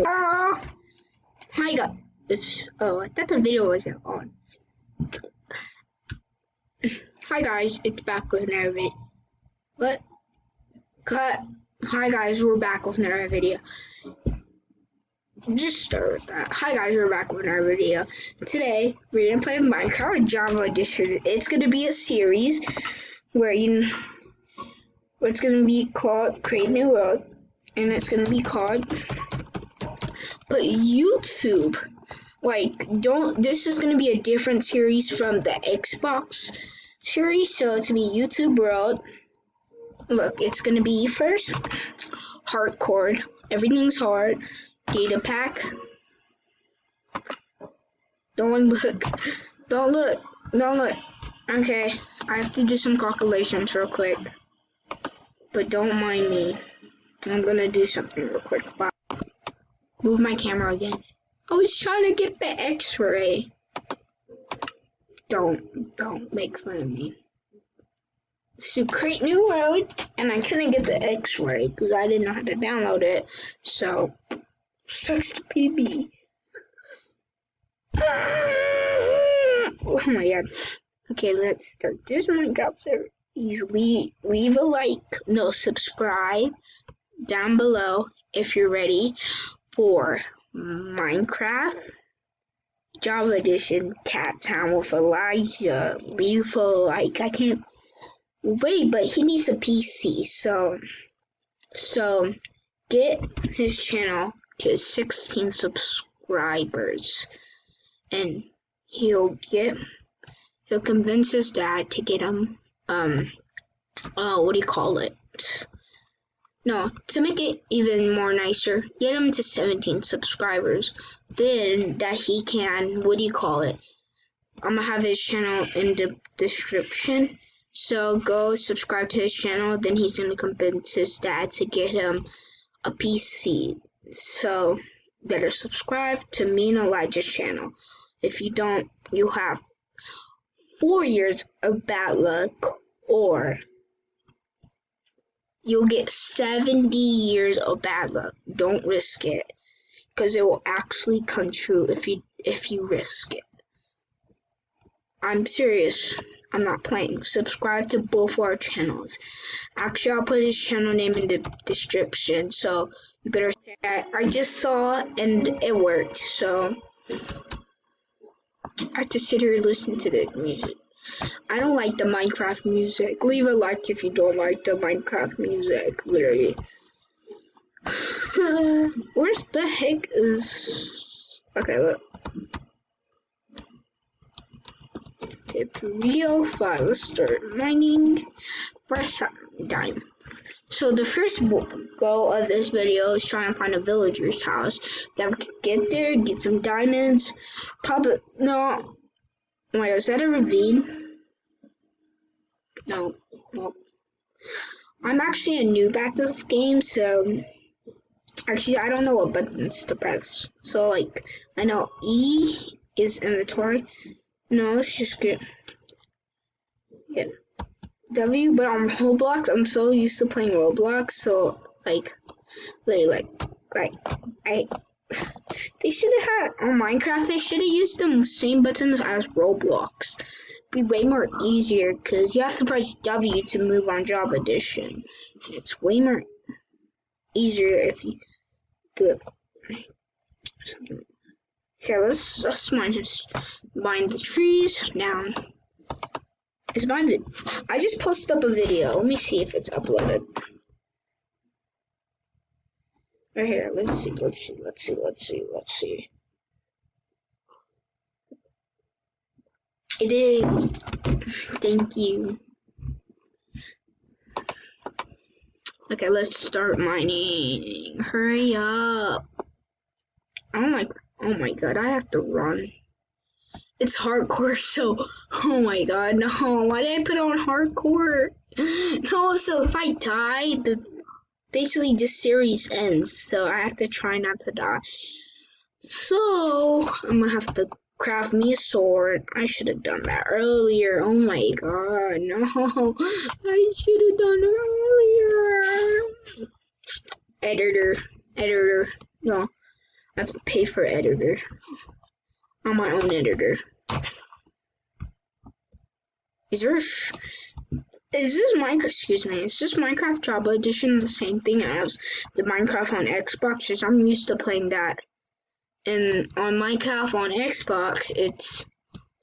Hi guys. I thought the video wasn't on. Hi guys, it's back with another video. What? Cut. Hi guys, we're back with another video. Just start with that. Hi guys, we're back with another video. Today we're gonna play Minecraft Java Edition. It's gonna be a series where it's gonna be called Create New World, and it's gonna be called. But YouTube, this is gonna be a different series from the Xbox series, so it's gonna be YouTube World. Look, it's gonna be first hardcore. Everything's hard. Data pack. Don't look. Don't look. Don't look. Okay, I have to do some calculations real quick. But don't mind me. I'm gonna do something real quick. Bye. Move my camera again. I was trying to get the X-ray. Don't make fun of me. So create new world, and I couldn't get the X-ray because I didn't know how to download it. So sucks to PB. Oh my god. Okay, let's start this Minecraft series. Leave a like, no, subscribe down below if you're ready for Minecraft Java Edition Cat Town with Elijah. Leave a like. I can't wait, but he needs a PC, so get his channel to 16 subscribers, and he'll convince his dad to get him what do you call it? No, to make it even more nicer, get him to 17 subscribers. Then that he can, what do you call it? I'm gonna have his channel in the description. So go subscribe to his channel. Then he's gonna convince his dad to get him a PC. So better subscribe to me and Elijah's channel. If you don't, you have 4 years of bad luck, or you'll get 70 years of bad luck. Don't risk it, because it will actually come true if you risk it. I'm serious. I'm not playing. Subscribe to both our channels. Actually, I'll put his channel name in the description, so you better say that. I just saw and it worked, so I have to sit here and listen to the music. I don't like the Minecraft music. Leave a like if you don't like the Minecraft music, literally. Where's the heck is... Okay, look. Okay, video 5. Let's start mining for diamonds. So the first goal of this video is trying to find a villager's house that we could get there, get some diamonds. Probably... No. Wait, is that a ravine? No. I'm actually a noob at this game, so actually I don't know what buttons to press. So I know E is inventory. No, let's just get W. But on Roblox, I'm so used to playing Roblox, so literally they should have had on Minecraft. They should have used the same buttons as Roblox. Be way more easier because you have to press W to move on Java Edition. It's way more easier if you do it. Okay, let's mine the trees down. I just posted up a video. Let me see if it's uploaded. Right here. Let's see. It is. Thank you. Okay, let's start mining. Hurry up. Oh my god, I have to run. It's hardcore, so oh my god, no. Why did I put on hardcore? No, so if I die, basically this series ends, so I have to try not to die. So I'm gonna have to craft me a sword. I should have done that earlier. Oh my god, no. I should have done it earlier. Editor. No. I have to pay for editor. I'm my own editor. Is this Minecraft Java Edition the same thing as the Minecraft on Xbox? Because I'm used to playing that. And on Minecraft on Xbox, it's...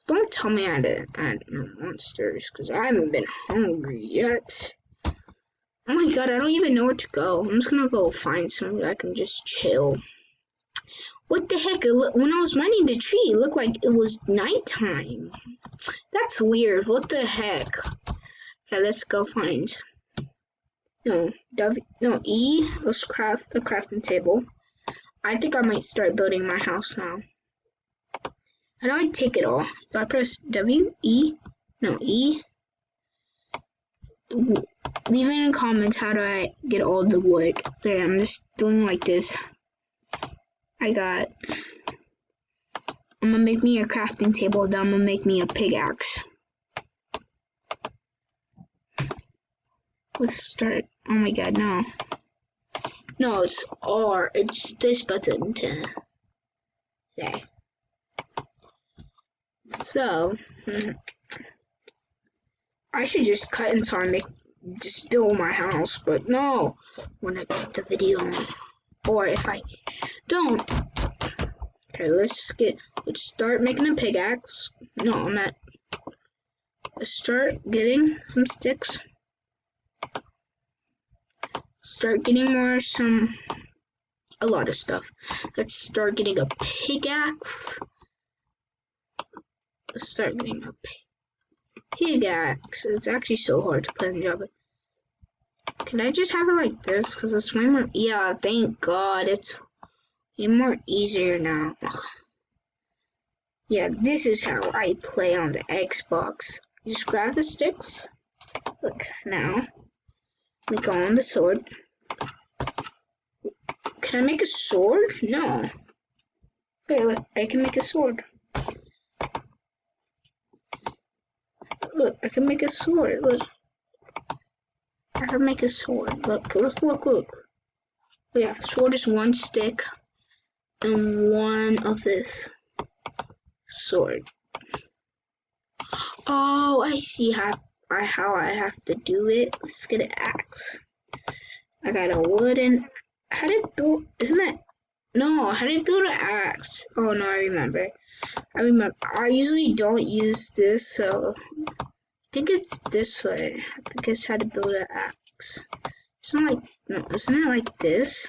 Don't tell me I had to add monsters, because I haven't been hungry yet. Oh my god, I don't even know where to go. I'm just gonna go find somewhere I can just chill. What the heck? When I was mining the tree, it looked like it was nighttime. That's weird. What the heck? Okay, let's go find... E. Let's craft the crafting table. I think I might start building my house now. How do I take it all? Do I press W? E? No, E? Leave it in the comments how do I get all the wood. There, I'm just doing like this. I'm gonna make me a crafting table, then I'm gonna make me a pickaxe. Let's start. Oh my god, no. No, it's R. It's this button to say. So, I should just cut until I just build my house, but no. When I get the video, or if I don't. Okay, let's start making a pickaxe. No, let's start getting some sticks. Start getting a lot of stuff. Let's start getting a pickaxe. Let's start getting a pickaxe. It's actually so hard to play in Java. Can I just have it like this? Because it's way more... Yeah, thank God. It's way more easier now. Yeah, this is how I play on the Xbox. You just grab the sticks. Look, now. We go on the sword. Can I make a sword? No. Okay, look, I can make a sword. Look, I can make a sword. Look. I can make a sword. Look. Oh yeah, sword is one stick and one of this sword. Oh, I see how I have to do it. Let's get an axe. I got a wooden... How to build... Isn't that... No, how do you build an axe? Oh no, I remember. I usually don't use this, so... I think it's this way. I think it's how to build an axe. It's not like... No, isn't it like this?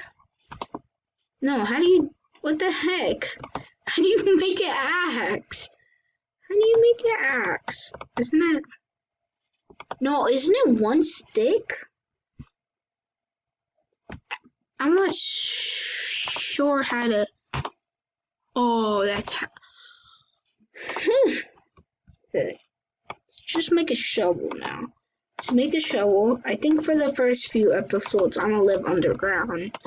No, how do you... What the heck? How do you make an axe? How do you make an axe? Isn't it... No, isn't it one stick? I'm not sure how to... Oh, that's how... Let's just make a shovel now. Let's make a shovel. I think for the first few episodes, I'm gonna live underground.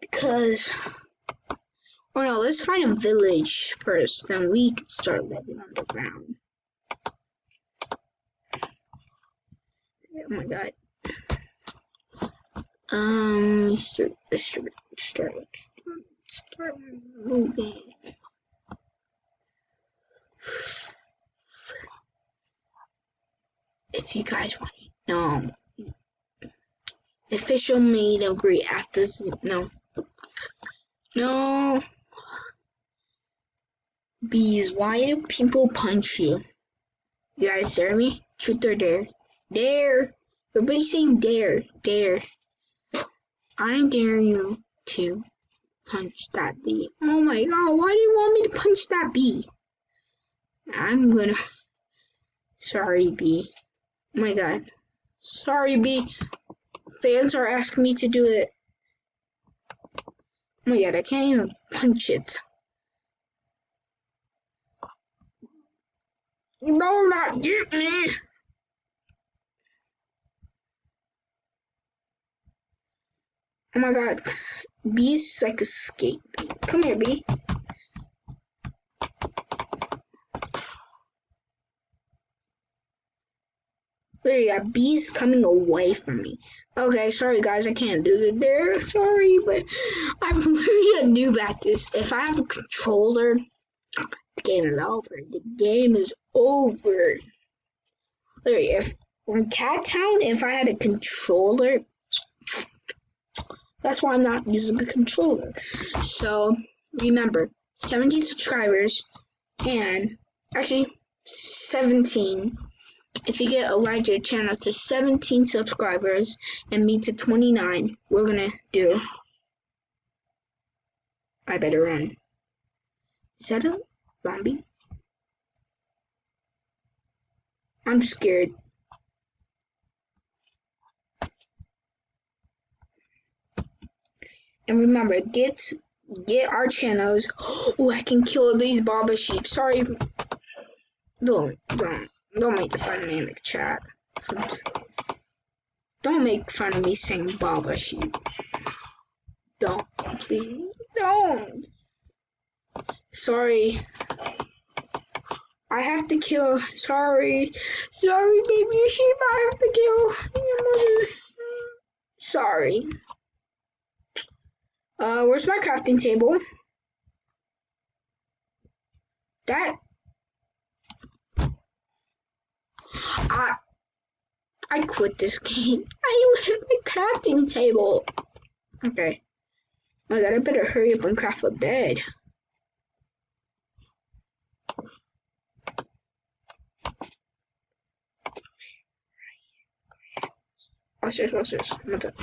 Because... Oh no, let's find a village first. Then we can start living underground. Oh my god. Let's start moving. If you guys want to know, official meet and greet after no. Bees, why do people punch you? You guys dare me? Truth or dare? Dare! Everybody's saying dare. Dare. I dare you to punch that bee. Oh my god, why do you want me to punch that bee? I'm gonna... Sorry, bee. Oh my god. Sorry, bee. Fans are asking me to do it. Oh my god, I can't even punch it. You better not get me! Oh my god. Bee's like a skate bee. Come here, bee. Literally, that bee's coming away from me. Okay, sorry guys, I can't do it there. Sorry, but I'm literally a noob at this. If I have a controller, the game is over. The game is over. Literally, if on Cat Town, if I had a controller, that's why I'm not using a controller. So remember, 17 subscribers and actually 17. If you get Elijah channel to 17 subscribers and me to 29, we're gonna do. I better run. Is that a zombie? I'm scared. And remember, get our channels. Oh, I can kill these Baba sheep. Sorry. Don't make fun of me in the chat. Don't make fun of me saying Baba sheep. Don't, please, don't. Sorry. I have to kill. Sorry, baby sheep. I have to kill your mother. Sorry. Where's my crafting table? That. I quit this game. I left my crafting table. Okay. I gotta better hurry up and craft a bed. Upstairs. What's up?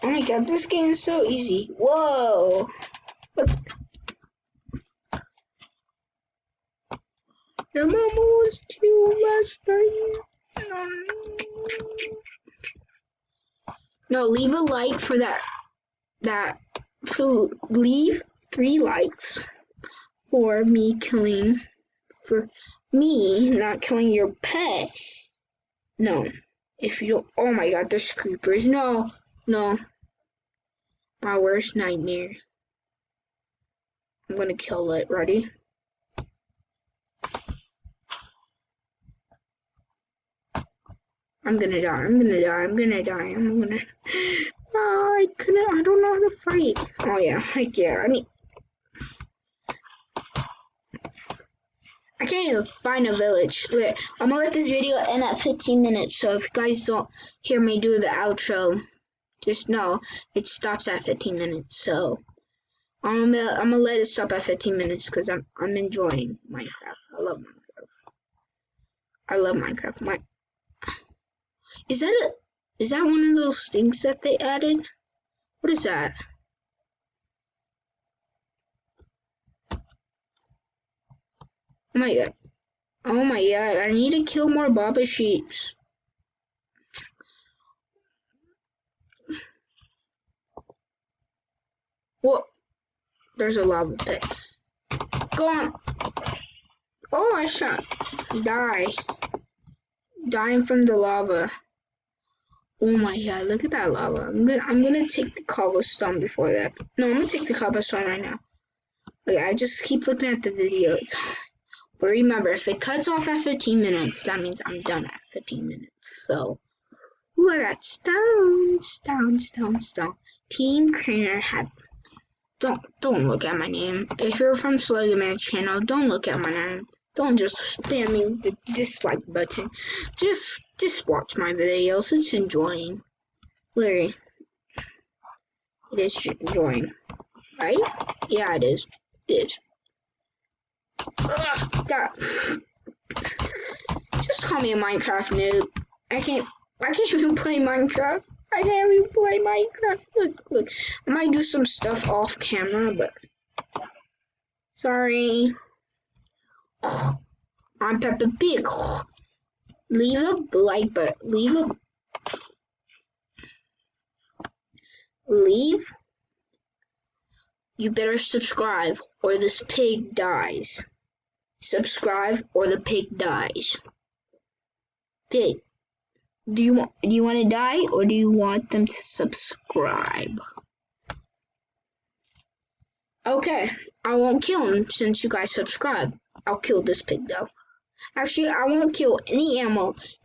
Oh my god, this game is so easy. Whoa. Your mama was too last night. No, leave a like for that. Leave 3 likes for me not killing your pet. No. If you don't, oh my god, there's creepers. No. My worst nightmare. I'm gonna kill it. Ready? I'm gonna die. Oh, I don't know how to fight. Oh yeah, I mean, I can't even find a village. I'm gonna let this video end at 15 minutes, so if you guys don't hear me do the outro, just know it stops at 15 minutes. So I'm gonna let it stop at 15 minutes because I'm enjoying Minecraft. I love Minecraft. Is that one of those things that they added? What is that? Oh my god, I need to kill more Baba sheeps. What? There's a lava pit. Go on. Oh, I shot. Die. Dying from the lava. Oh my god, look at that lava. I'm gonna take the cobblestone before that. No, I'm gonna take the cobblestone right now. Okay, I just keep looking at the video. But remember, if it cuts off at 15 minutes, that means I'm done at 15 minutes. So, ooh, I got stone. Team Crainer had. Don't look at my name. If you're from Sluggerman channel, don't look at my name. Don't just spam me the dislike button. Just watch my videos. It's enjoying. Literally, it is enjoying. Right? Yeah, it is. Ugh, just call me a Minecraft noob. I can't even play Minecraft. Look. I might do some stuff off camera, but sorry. I'm Peppa Pig. Leave a like button. You better subscribe or this pig dies. Subscribe or the pig dies. Pig, do you want to die or do you want them to subscribe? Okay, I won't kill him since you guys subscribe. I'll kill this pig though. Actually, I won't kill any animals